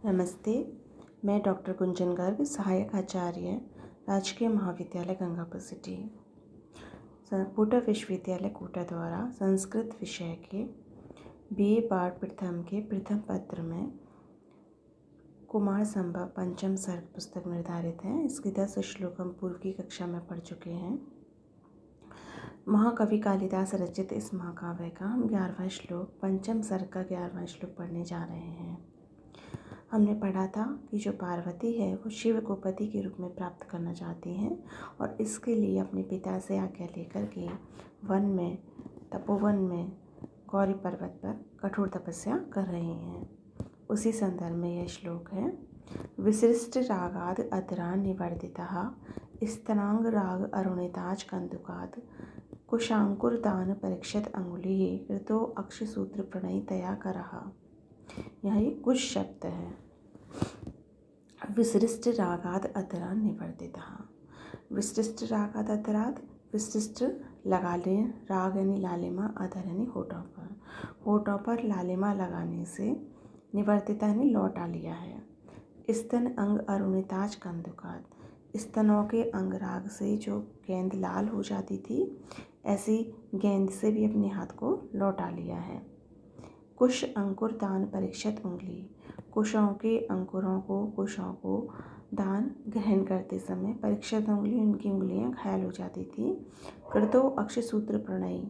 नमस्ते। मैं डॉक्टर कुंजन गर्ग, सहायक आचार्य, राजकीय महाविद्यालय गंगापुर सिटी, कोटा विश्वविद्यालय कोटा द्वारा संस्कृत विषय के BA पाठ प्रथम के प्रथम पत्र में कुमार संभव पंचम सर्ग पुस्तक निर्धारित है। इसके 10 श्लोक हम पूर्व की कक्षा में पढ़ चुके हैं। महाकवि कालिदास रचित इस महाकाव्य का हम 11वां श्लोक, पंचम सर्ग का 11वां श्लोक पढ़ने जा रहे हैं। हमने पढ़ा था कि जो पार्वती है वो शिव को पति के रूप में प्राप्त करना चाहती हैं और इसके लिए अपने पिता से आज्ञा लेकर के तपोवन में गौरी पर्वत पर कठोर तपस्या कर रही हैं। उसी संदर्भ में यह श्लोक है। विसृष्ट रागाद अतरान निवर्तितः स्तनांग राग अरुणिताज कंदुकाद कुशांकुर दान परीक्षित अंगुली कृतो अक्षसूत्र प्रणयी तया करहा। यहाँ ये कुछ शब्द है। विसृष्ट रागाद अतरान निवर्तितः। विसृष्ट रागाद अतराद, विसृष्ट लगा ले, राग यानी लालिमा, अधर यानी होठों पर लालिमा लगाने से निवर्तिता यानी लौटा लिया है। स्तन अंग अरुणिताज कंदुकात, स्तनों के अंगराग से जो गेंद लाल हो जाती थी, ऐसी गेंद से भी अपने हाथ को लौटा लिया है। कुश अंकुर दान परीक्षित उंगली, कुशों को दान ग्रहण करते समय परीक्षित उंगली, उनकी उंगलियां घायल हो जाती थी। कृतो अक्षसूत्र प्रणयी,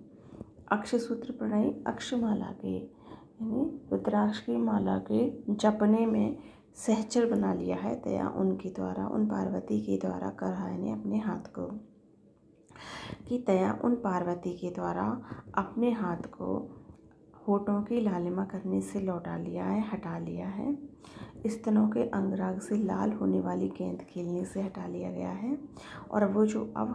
अक्षसूत्र प्रणयी अक्षमाला के यानी रुद्राक्ष की माला के जपने में सहचर बना लिया है। तया उनके द्वारा, उन पार्वती के द्वारा करा यानी अपने हाथ को, कि तया उन पार्वती के द्वारा अपने हाथ को होठों की लालिमा करने से लौटा लिया है, हटा लिया है। स्तनों के अंगराग से लाल होने वाली गेंद खेलने से हटा लिया गया है। और वो जो अब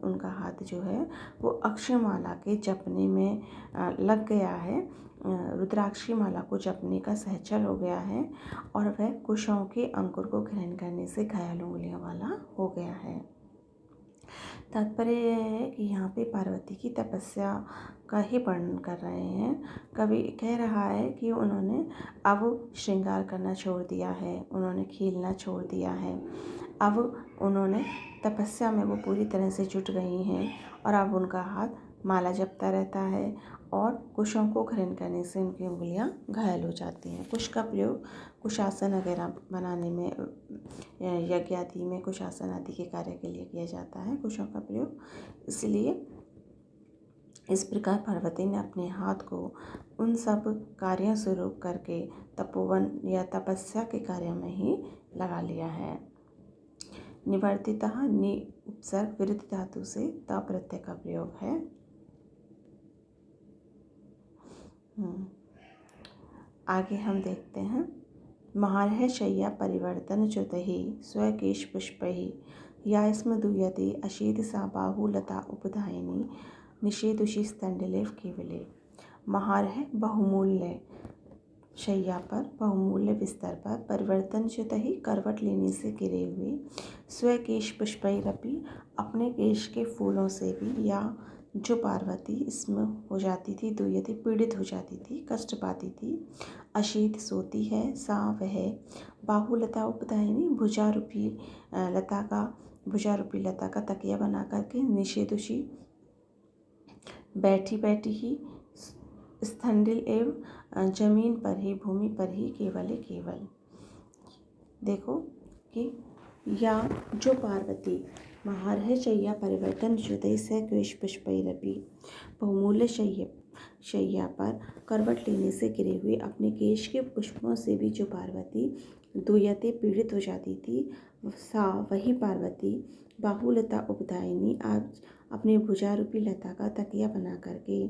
उनका हाथ जो है वो अक्षमाला के जपने में लग गया है, रुद्राक्ष की माला को जपने का सहचर हो गया है और वह कुशों के अंकुर को ग्रहण करने से घायल उंगलियों वाला हो गया है। तात्पर्य यह है कि यहाँ पे पार्वती की तपस्या का ही वर्णन कर रहे हैं। कवि कह रहा है कि उन्होंने अब श्रृंगार करना छोड़ दिया है, उन्होंने खेलना छोड़ दिया है, अब उन्होंने तपस्या में वो पूरी तरह से जुट गई हैं और अब उनका हाथ माला जपता रहता है और कुशों को ग्रहण करने से उनकी उंगलियां घायल हो जाती हैं। कुश का प्रयोग कुशासन वगैरह बनाने में, यज्ञ आदि में कुशासन आदि के कार्य के लिए किया जाता है कुशों का प्रयोग। इसलिए इस प्रकार पार्वती ने अपने हाथ को उन सब कार्यों से रोक करके तपोवन या तपस्या के कार्य में ही लगा लिया है। निवर्तितः नि उपसर्ग विरुद्ध धातु से त प्रत्यय का प्रयोग है। आगे हम देखते हैं। महारह शय्या परिवर्तन च्युतहि स्वकेश पुष्पैः या स्म दूयते अशीत सा बाहुलता उपधायिनी निषेधुषि स्तंडिलेव केवले। महारह बहुमूल्य शैया पर, बहुमूल्य बिस्तर पर, परिवर्तनच्युत ही करवट लेने से गिरे हुए, स्वकेश पुष्पैरपि अपने केश के फूलों से भी, या जो पार्वती इसमें हो जाती थी, दूयति पीड़ित हो जाती थी, कष्ट पाती थी, अशीत सोती है, सा वह, बाहुलता उपधायिनी भुजारूपी लता का तकिया बना करके, निषेधुषि बैठी बैठी ही, स्थंडिल एवं जमीन पर ही, भूमि पर ही, केवल। देखो कि या जो पार्वती महारह शय्या परिवर्तन च्युतै स्वकेश पुष्पैरपि, बहुमूल्य शैया पर करवट लेने से गिरे हुए अपने केश के पुष्पों से भी जो पार्वती दूयते पीड़ित हो जाती थी, सा वही पार्वती बाहुलता उपधायिनी आज अपने भुजारूपी लता का तकिया बना करके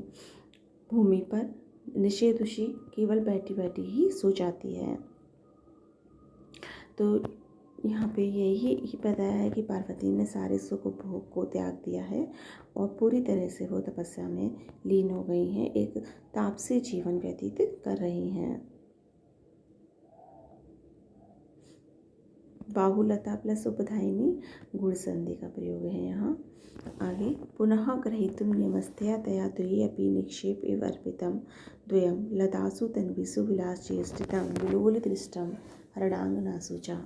भूमि पर निषेधुषि केवल बैठी बैठी ही सो जाती है। तो यहाँ पे यही बताया है कि पार्वती ने सारे सुख भोग को त्याग दिया है और पूरी तरह से वो तपस्या में लीन हो गई हैं, एक तापसी जीवन व्यतीत कर रही हैं। बाहुलता प्लस उपधायिनी गुण संधि का प्रयोग है यहाँ। आगे पुनः ग्रहीतुं नियमस्थया तया द्वये अपि निक्षेप इव अर्पितं द्वयं लतासु तन्वीषु विलासचेष्टितं विलोलदृष्टं हरणांगनासु च।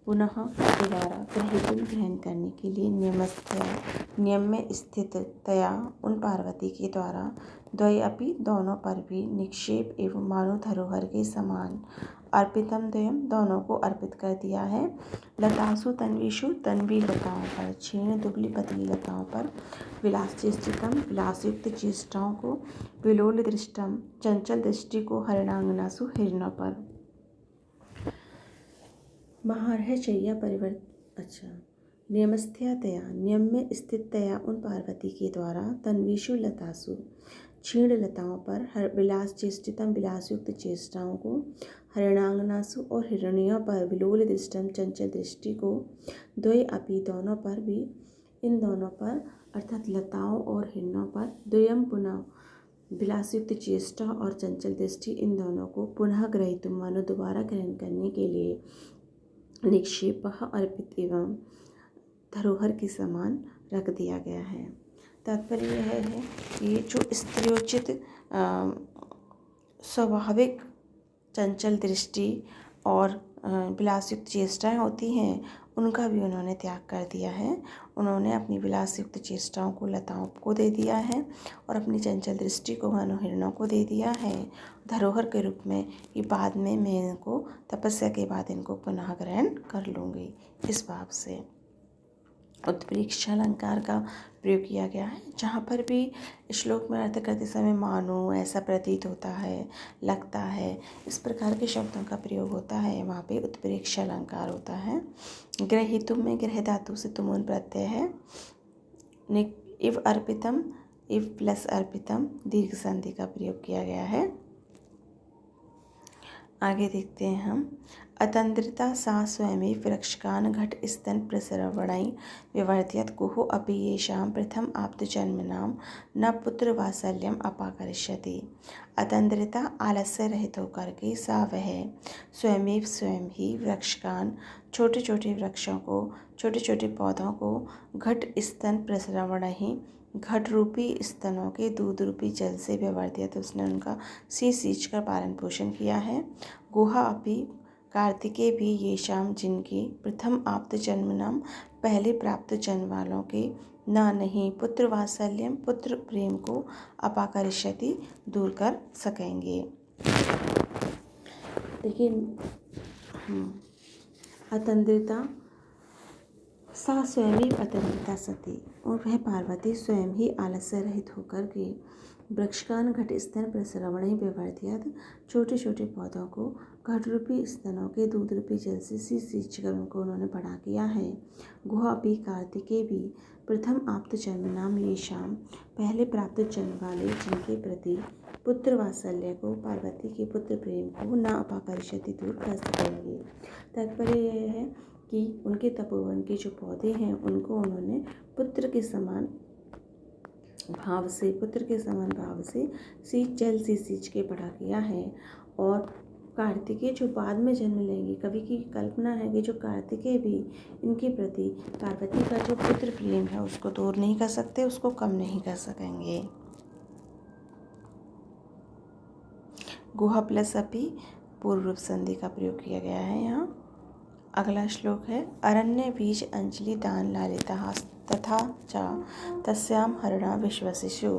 पुनः दोबारा ग्रहीतुम ग्रहण करने के लिए नियमस्थया नियम में स्थिततया उन पार्वती के द्वारा द्वय अपि दोनों पर भी निक्षेप एवं मानो धरोहर के समान अर्पितम द्वयम दोनों को अर्पित कर दिया है। लतासु तन्वीषु तन्वी लताओं पर क्षीण दुबली पतली लताओं पर विलासचेष्टितम विलासयुक्त चेष्टाओं को विलोल दृष्टम चंचल दृष्टि को हरिणांगनासु हिरणों पर महारहचर्या नियमस्थया तया नियम में स्थित तया उन पार्वती के द्वारा तन्वीषु लतासु क्षीण लताओं पर विलास चेष्टितम विलासयुक्त चेष्टाओं को हरिणांगनासु और हिरणियों पर विलोल दृष्टम चंचल दृष्टि को द्वय अपि दोनों पर भी इन दोनों पर अर्थात लताओं और हिरणों पर द्वयम पुनः विलासयुक्त चेष्टा और चंचल दृष्टि इन दोनों को पुनः ग्रहीतुम मानो दोबारा ग्रहण करने के लिए निक्षेप अर्पित एवं धरोहर के समान रख दिया गया है। तात्पर्य यह है कि जो स्त्रियोचित स्वाभाविक चंचल दृष्टि और विलासयुक्त चेष्टाएं होती हैं उनका भी उन्होंने त्याग कर दिया है। उन्होंने अपनी विलासयुक्त चेष्टाओं को लताओं को दे दिया है और अपनी चंचल दृष्टि को मानो हिरणों को दे दिया है धरोहर के रूप में कि बाद में मैं इनको तपस्या के बाद इनको पुनः ग्रहण कर लूँगी। इस भाव से उत्प्रेक्ष अलंकार का प्रयोग किया गया है। जहाँ पर भी श्लोक में अर्थ करते समय मानो ऐसा प्रतीत होता है लगता है इस प्रकार के शब्दों का प्रयोग होता है वहाँ पे उत्प्रेक्ष अलंकार होता है। ग्रहीतुम में गृह धातु से तुमुन प्रत्यय है। इव अर्पितम इव प्लस अर्पितम दीर्घ संधि का प्रयोग किया गया है। आगे देखते हैं हम अतंद्रिता सा स्वयं वृक्षकान घट स्तन प्रसरवणै विवर्त्यत कुहु अपि येषां प्रथम आप्तजन्मनाम न पुत्र वात्सल्यम अपाकरिष्यति। अतंद्रिता आलस्य रहित होकर के सा वह स्वयं ही वृक्षकान छोटे छोटे वृक्षों को छोटे छोटे पौधों को घट स्तन प्रसरवणै घट रूपी स्तनों के दूध रूपी जल से विवर्तित उसने उनका सींच कर पालन पोषण किया है। गुहा अपि कार्तिकेय भी ये शाम जिनके प्रथम आप्त जन्म नाम पहले प्राप्त जन्म वालों के ना नहीं पुत्र वात्सल्यम पुत्र प्रेम को अपाकरिष्यति दूर कर सकेंगे। देखिए अतंद्रिता सा स्वयं ही अतंद्रिता सती और वह पार्वती स्वयं ही आलस्य रहित होकर के वृक्षकान घट स्तन प्रसरवण ही विवर्तियत छोटे छोटे पौधों को घट रूपी स्तनों के दूध रूपी जल से सींच कर उनको उन्होंने बड़ा किया है। गुहा अपि कार्तिकेय भी प्रथम आप्त जन्म नाम ये शाम पहले प्राप्त जन्म वाले जिनके प्रति पुत्र वात्सल्य को पार्वती के पुत्र प्रेम को न अपाकरिष्यति दूर कर सकेंगे। तात्पर्य यह है कि उनके तपोवन के जो पौधे हैं उनको उन्होंने पुत्र के समान भाव से जल से सींच के बड़ा किया है। और कार्तिकेय जो बाद में जन्म लेंगे कवि की कल्पना है कि जो कार्तिकेय भी इनके प्रति पार्वती का जो पुत्र प्रेम है उसको दूर नहीं कर सकते उसको कम नहीं कर सकेंगे। गुहा प्लस अपि पूर्व रूप संधि का प्रयोग किया गया है यहाँ। अगला श्लोक है अरण्य बीज अंजलि दान लालिता तथा च तस्याम हरणा विश्वसिषु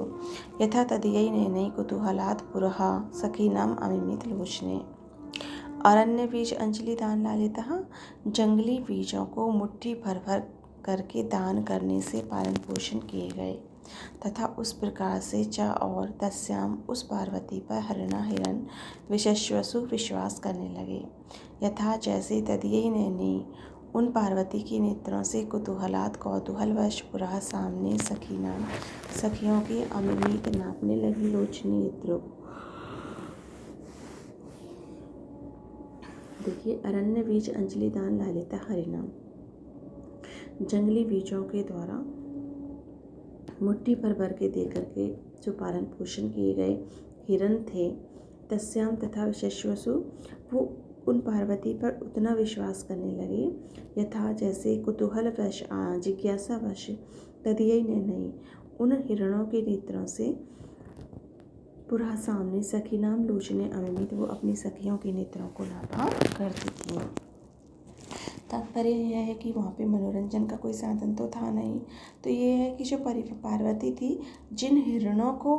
यथा तदीयै नयनै कुतूहलात् पुरः सखीनाम अमिमित लोचने। अरण्य बीज अंजलि दान लालिता जंगली बीजों को मुट्ठी भर भर करके दान करने से पालन पोषण किए गए तथा उस प्रकार से च और तस्याम उस पार्वती पर हरणा हिरण विशस्वसु विश्वास करने लगे। यथा जैसे तदीयै नयनै उन पार्वती की नेत्रों से कुतूहलात कौतूहलवश पुरः सामने सखियों के अमिमित नापने लगी लोचनी नेत्रों। देखिए अरण्य बीज अंजलि दान लालिता हरिणा जंगली बीजों के द्वारा मुट्ठी भर के दे करके जो पालन पोषण किए गए हिरण थे तस्याम तथा विशस्वसु वो उन पार्वती पर उतना विश्वास करने लगे यथा जैसे कुतूहलवश जिज्ञासावश तदीयै नयनै उन हिरणों के नेत्रों से पुरा सामने सखी नाम लोचने अमित, वो अपनी सखियों के नेत्रों को नापा करती थी। तात्पर्य यह है कि वहाँ पे मनोरंजन का कोई साधन तो था नहीं। तो ये है कि जो पार्वती थी, जिन हिरणों को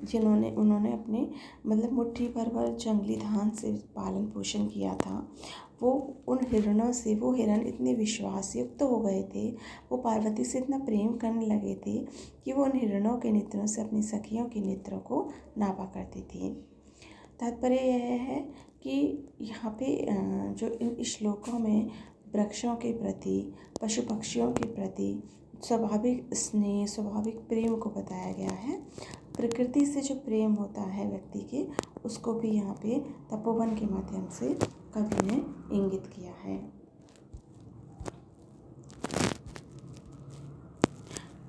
उन्होंने अपने मतलब मुट्ठी भर जंगली धान से पालन पोषण किया था, वो उन हिरणों से, वो हिरण इतने विश्वासयुक्त हो गए थे, वो पार्वती से इतना प्रेम करने लगे थे कि वो उन हिरणों के नेत्रों से अपनी सखियों के नेत्रों को नापा करती थी। तात्पर्य यह है कि यहाँ पे जो इन श्लोकों में वृक्षों के प्रति, पशु पक्षियों के प्रति स्वाभाविक स्नेह, स्वाभाविक प्रेम को बताया गया है। प्रकृति से जो प्रेम होता है व्यक्ति के, उसको भी यहाँ पे तपोवन के माध्यम से कवि ने इंगित किया है।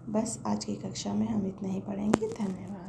बस आज की कक्षा में हम इतना ही पढ़ेंगे। धन्यवाद।